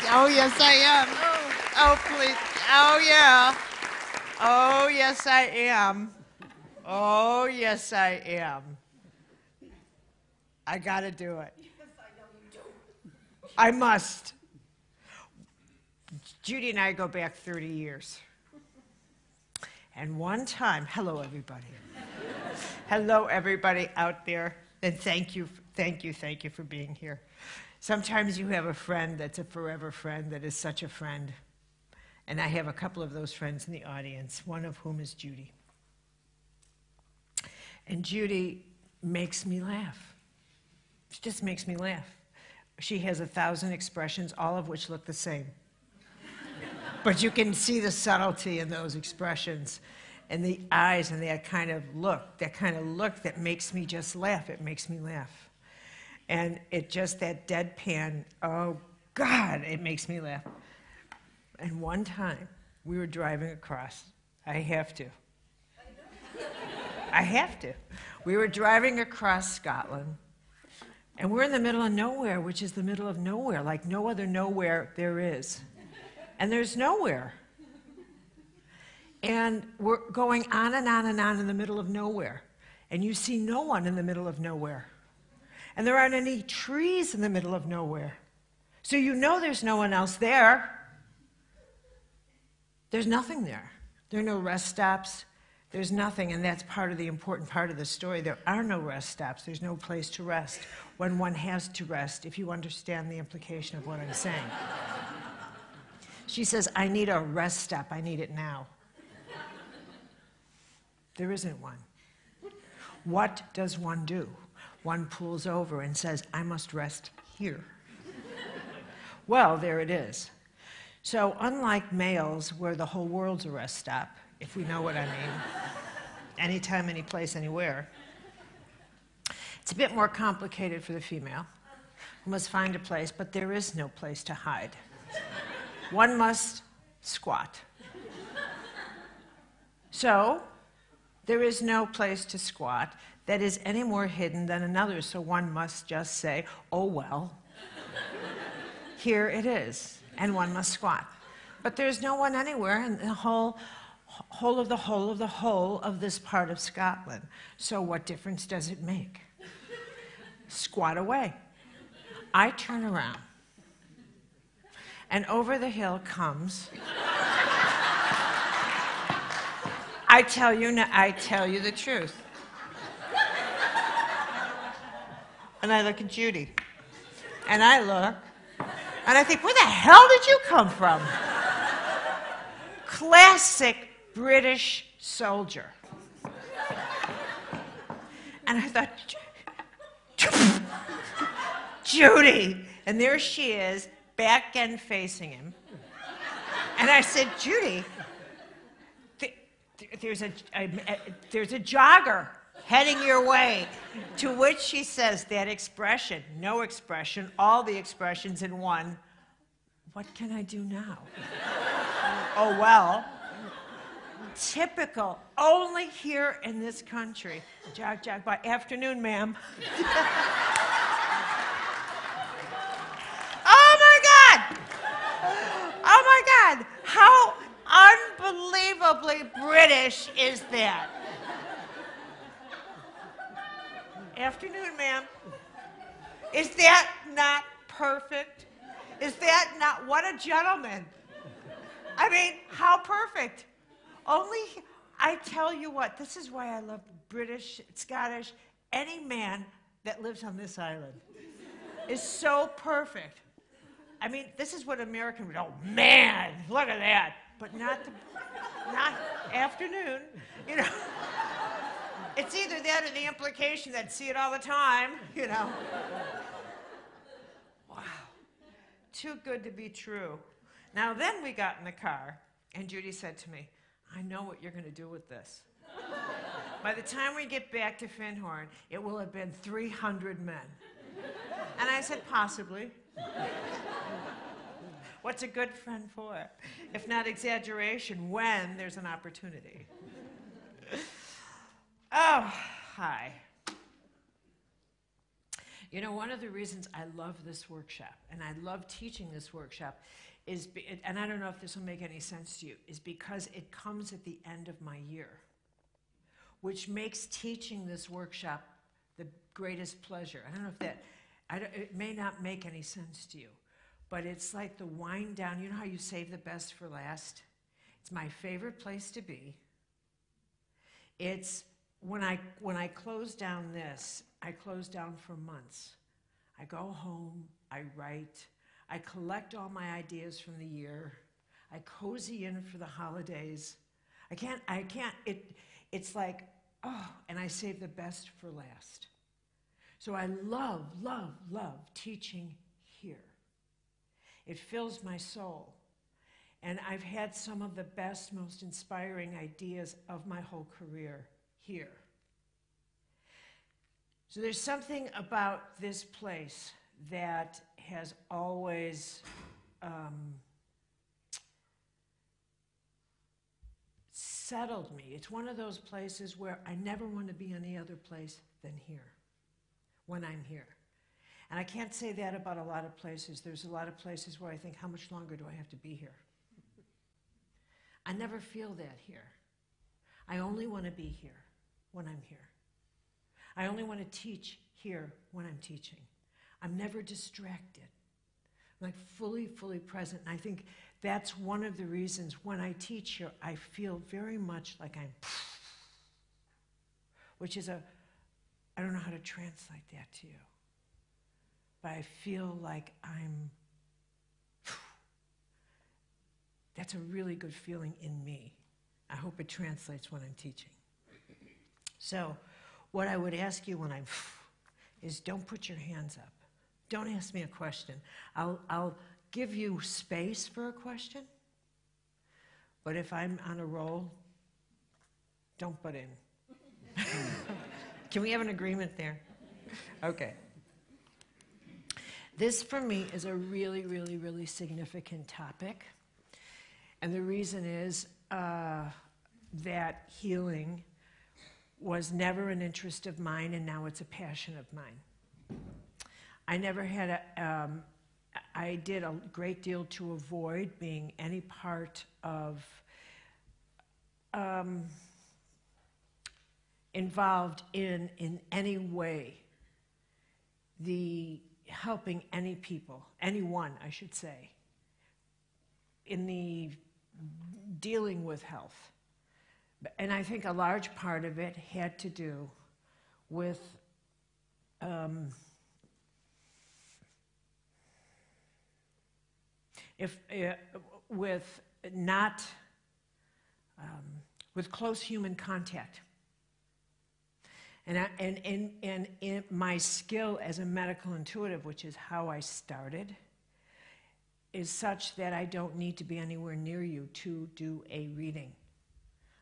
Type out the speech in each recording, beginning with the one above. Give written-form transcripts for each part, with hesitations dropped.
Oh, yes, I am. Oh, please. Oh, yeah. Oh, yes, I am. Oh, yes, I am. I got to do it. Yes, I know you do. I must. Judy and I go back 30 years. And one time, hello, everybody. Hello, everybody out there. And thank you for being here. Sometimes you have a friend that's a forever friend that is such a friend. And I have a couple of those friends in the audience, one of whom is Judy. And Judy makes me laugh. She just makes me laugh. She has 1,000 expressions, all of which look the same. But you can see the subtlety in those expressions and the eyes and that kind of look that makes me just laugh. It makes me laugh. And it just, that deadpan, oh God, it makes me laugh. And one time, we were driving across. I have to. We were driving across Scotland, and we're in the middle of nowhere, which is the middle of nowhere, like no other nowhere there is. And there's nowhere. And we're going on and on and on in the middle of nowhere. And you see no one in the middle of nowhere. And there aren't any trees in the middle of nowhere. So you know there's no one else there. There's nothing there. There are no rest stops. There's nothing, and that's part of the important part of the story. There are no rest stops. There's no place to rest when one has to rest, if you understand the implication of what I'm saying. She says, I need a rest stop. I need it now. There isn't one. What does one do? One pulls over and says, I must rest here. Well, there it is. So unlike males, where the whole world's a rest stop, if we know what I mean, anytime, any place, anywhere, it's a bit more complicated for the female. We must find a place, but there is no place to hide. One must squat. So there is no place to squat that is any more hidden than another, so one must just say, oh well, here it is, and one must squat. But there's no one anywhere in the whole of this part of Scotland. So what difference does it make? Squat away. I turn around, and over the hill comes, I tell you the truth. And I look at Judy, and I look, and I think, where the hell did you come from? Classic British soldier. And I thought, Judy. And there she is, back end facing him. And I said, Judy, there's a jogger heading your way. To which she says that expression, no expression, all the expressions in one, what can I do now? Oh, well, typical, only here in this country. Jog, jog, by afternoon, ma'am. Oh my God, how unbelievably British is that? Afternoon, ma'am. Is that not perfect? Is that not, what a gentleman? I mean, how perfect. Only, I tell you what, this is why I love British, Scottish, any man that lives on this island is so perfect. I mean, this is what American would, oh man, look at that. But not afternoon, you know. It's either that or the implication that see it all the time, you know. Wow, too good to be true. Now then we got in the car, and Judy said to me, I know what you're going to do with this. By the time we get back to Findhorn, it will have been 300 men. And I said, possibly. What's a good friend for? If not exaggeration, when there's an opportunity. Oh, hi. You know, one of the reasons I love this workshop, and I love teaching this workshop, and I don't know if this will make any sense to you, is because it comes at the end of my year, which makes teaching this workshop the greatest pleasure. I don't know if that, it may not make any sense to you, but it's like the wind down. You know how you save the best for last? It's my favorite place to be. It's when I close down this, I close down for months. I go home, I write, I collect all my ideas from the year, I cozy in for the holidays. It's like, oh, and I save the best for last. So I love, love, love teaching here. It fills my soul. And I've had some of the best, most inspiring ideas of my whole career here. So there's something about this place that has always settled me. It's one of those places where I never want to be any other place than here, when I'm here. And I can't say that about a lot of places. There's a lot of places where I think, how much longer do I have to be here? I never feel that here. I only want to be here when I'm here. I only want to teach here when I'm teaching. I'm never distracted. I'm like fully, fully present. And I think that's one of the reasons when I teach here, I feel very much like I'm, which is I don't know how to translate that to you, but I feel like I'm, that's a really good feeling in me. I hope it translates when I'm teaching. So what I would ask you when I'm is don't put your hands up. Don't ask me a question. I'll give you space for a question, but if I'm on a roll, don't butt in. Can we have an agreement there? Okay. This, for me, is a really, really, really significant topic. And the reason is that healing was never an interest of mine, and now it's a passion of mine. I never had I did a great deal to avoid being any part of, involved in any way the helping any people, anyone, I should say, in the dealing with health. And I think a large part of it had to do with with close human contact. And my skill as a medical intuitive, which is how I started, is such that I don't need to be anywhere near you to do a reading.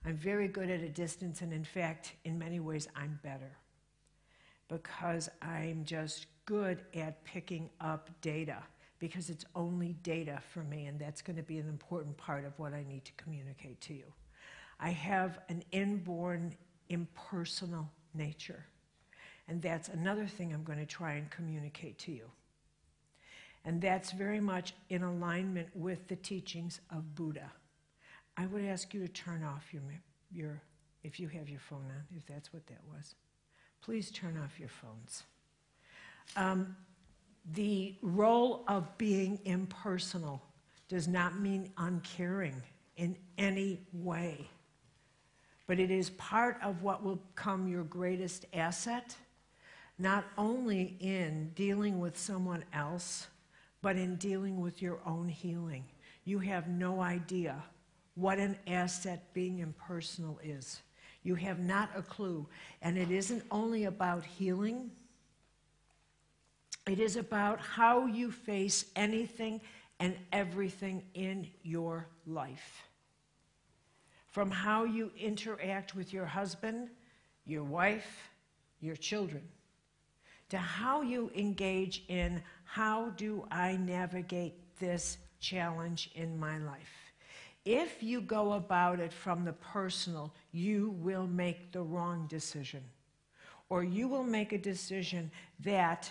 I'm very good at a distance, and in fact, in many ways, I'm better, because I'm just good at picking up data, because it's only data for me, and that's going to be an important part of what I need to communicate to you. I have an inborn impersonal nature, and that's another thing I'm going to try and communicate to you. And that's very much in alignment with the teachings of Buddha. I would ask you to turn off your if you have your phone on, if that's what that was. Please turn off your phones. The role of being impersonal does not mean uncaring in any way, but it is part of what will become your greatest asset, not only in dealing with someone else, but in dealing with your own healing. You have no idea what an asset being impersonal is. You have not a clue. And it isn't only about healing. It is about how you face anything and everything in your life. From how you interact with your husband, your wife, your children, to how you engage in how do I navigate this challenge in my life. If you go about it from the personal, you will make the wrong decision. Or you will make a decision that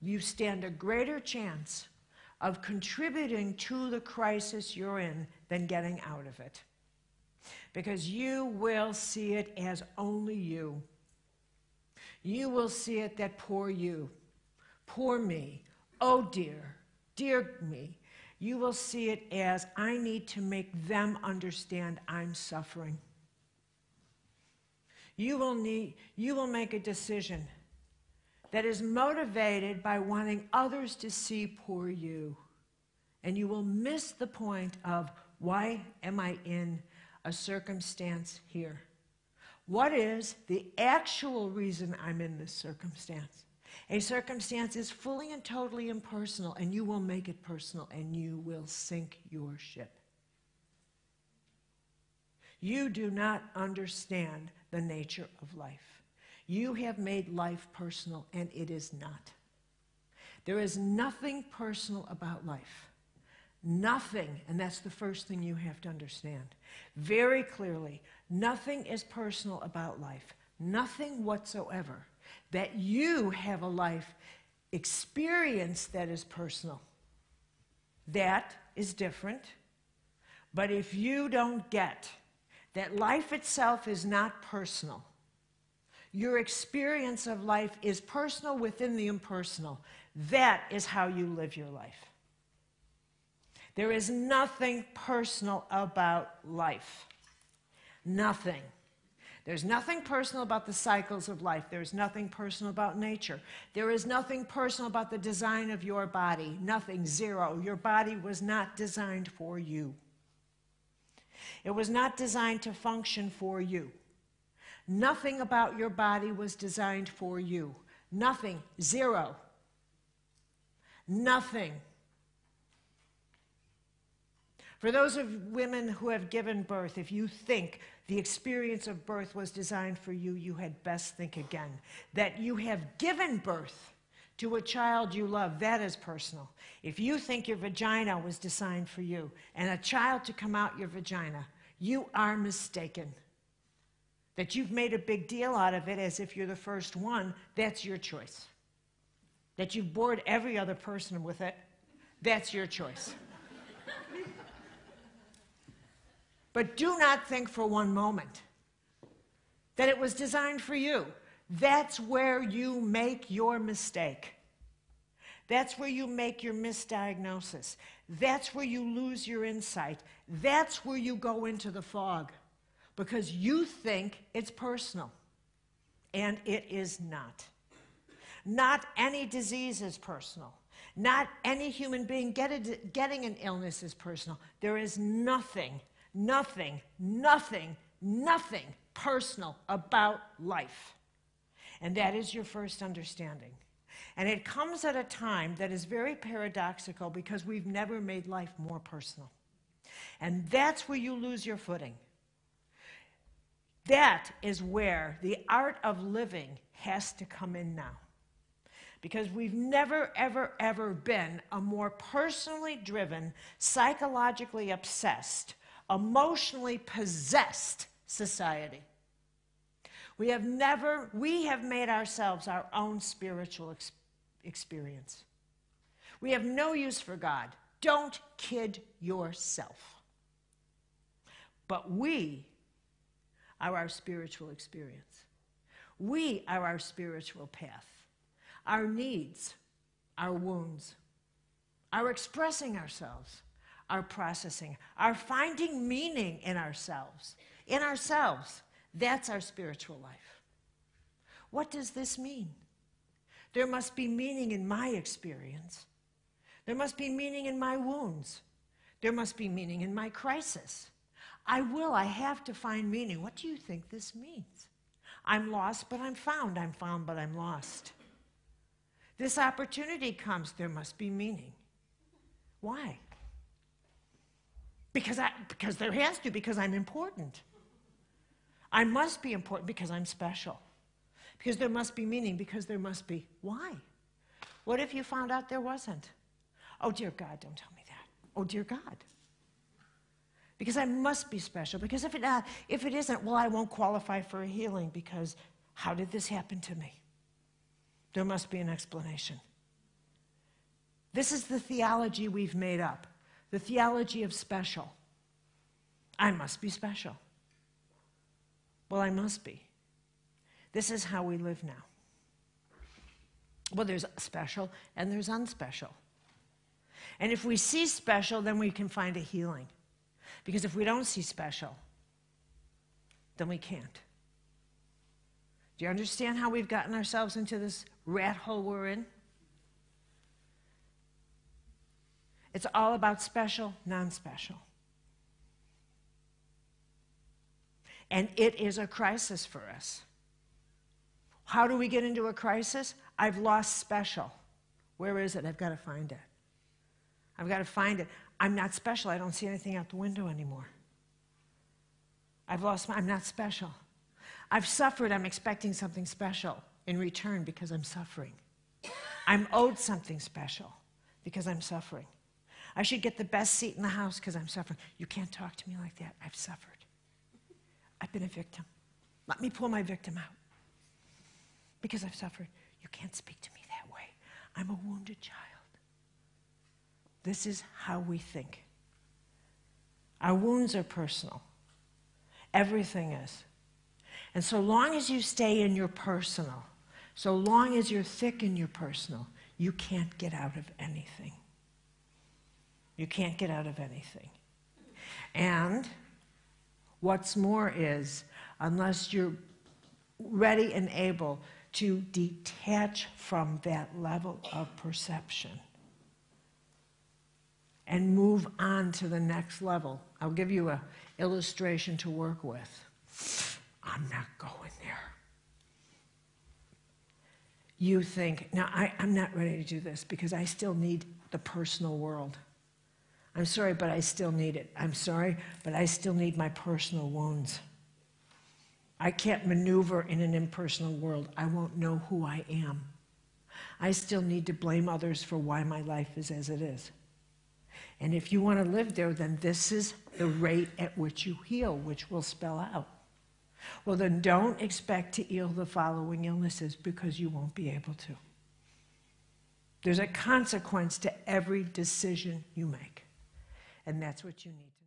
you stand a greater chance of contributing to the crisis you're in than getting out of it. Because you will see it as only you. You will see it that poor you, poor me, oh dear, dear me. You will see it as I need to make them understand I'm suffering. You will make a decision that is motivated by wanting others to see poor you. And you will miss the point of, why am I in a circumstance here? What is the actual reason I'm in this circumstance? A circumstance is fully and totally impersonal, and you will make it personal, and you will sink your ship. You do not understand the nature of life. You have made life personal, and it is not. There is nothing personal about life. Nothing, and that's the first thing you have to understand. Very clearly, nothing is personal about life. Nothing whatsoever. That you have a life experience that is personal. That is different. But if you don't get that life itself is not personal, your experience of life is personal within the impersonal, that is how you live your life. There is nothing personal about life. Nothing. There's nothing personal about the cycles of life. There's nothing personal about nature. There is nothing personal about the design of your body. Nothing, zero. Your body was not designed for you. It was not designed to function for you. Nothing about your body was designed for you. Nothing, zero. Nothing. For those of women who have given birth, if you think the experience of birth was designed for you, you had best think again. That you have given birth to a child you love, that is personal. If you think your vagina was designed for you and a child to come out your vagina, you are mistaken. That you've made a big deal out of it as if you're the first one, that's your choice. That you've bored every other person with it, that's your choice. But do not think for one moment that it was designed for you. That's where you make your mistake. That's where you make your misdiagnosis. That's where you lose your insight. That's where you go into the fog, because you think it's personal, and it is not. Not any disease is personal. Not any human being getting an illness is personal. There is nothing personal about life. And that is your first understanding. And it comes at a time that is very paradoxical, because we've never made life more personal. And that's where you lose your footing. That is where the art of living has to come in now. Because we've never, ever, ever been a more personally driven, psychologically obsessed, emotionally possessed society. We have made ourselves our own spiritual experience. We have no use for God. Don't kid yourself. But we are our spiritual experience. We are our spiritual path. Our needs, our wounds, our expressing ourselves, our processing, our finding meaning in ourselves. In ourselves, that's our spiritual life. What does this mean? There must be meaning in my experience. There must be meaning in my wounds. There must be meaning in my crisis. I have to find meaning. What do you think this means? I'm lost, but I'm found. I'm found, but I'm lost. This opportunity comes, there must be meaning. Why? Because there has to, because I'm important. I must be important because I'm special. Because there must be meaning, because there must be. Why? What if you found out there wasn't? Oh, dear God, don't tell me that. Oh, dear God. Because I must be special. Because if it isn't, well, I won't qualify for a healing, because how did this happen to me? There must be an explanation. This is the theology we've made up, the theology of special. I must be special. Well, I must be. This is how we live now. Well, there's special and there's unspecial. And if we see special, then we can find a healing. Because if we don't see special, then we can't. Do you understand how we've gotten ourselves into this rat hole we're in? It's all about special, non-special. And it is a crisis for us. How do we get into a crisis? I've lost special. Where is it? I've got to find it. I've got to find it. I'm not special. I don't see anything out the window anymore. I'm not special. I've suffered. I'm expecting something special in return because I'm suffering. I'm owed something special because I'm suffering. I should get the best seat in the house because I'm suffering. You can't talk to me like that. I've suffered. I've been a victim. Let me pull my victim out. Because I've suffered. You can't speak to me that way. I'm a wounded child. This is how we think. Our wounds are personal. Everything is. And so long as you stay in your personal, so long as you're thick in your personal, you can't get out of anything. You can't get out of anything. And what's more is, unless you're ready and able to detach from that level of perception and move on to the next level. I'll give you an illustration to work with. I'm not going there. You think, now I'm not ready to do this because I still need the personal world. I'm sorry, but I still need it. I'm sorry, but I still need my personal wounds. I can't maneuver in an impersonal world. I won't know who I am. I still need to blame others for why my life is as it is. And if you want to live there, then this is the rate at which you heal, which will spell out. Well, then don't expect to heal the following illnesses because you won't be able to. There's a consequence to every decision you make. And that's what you need to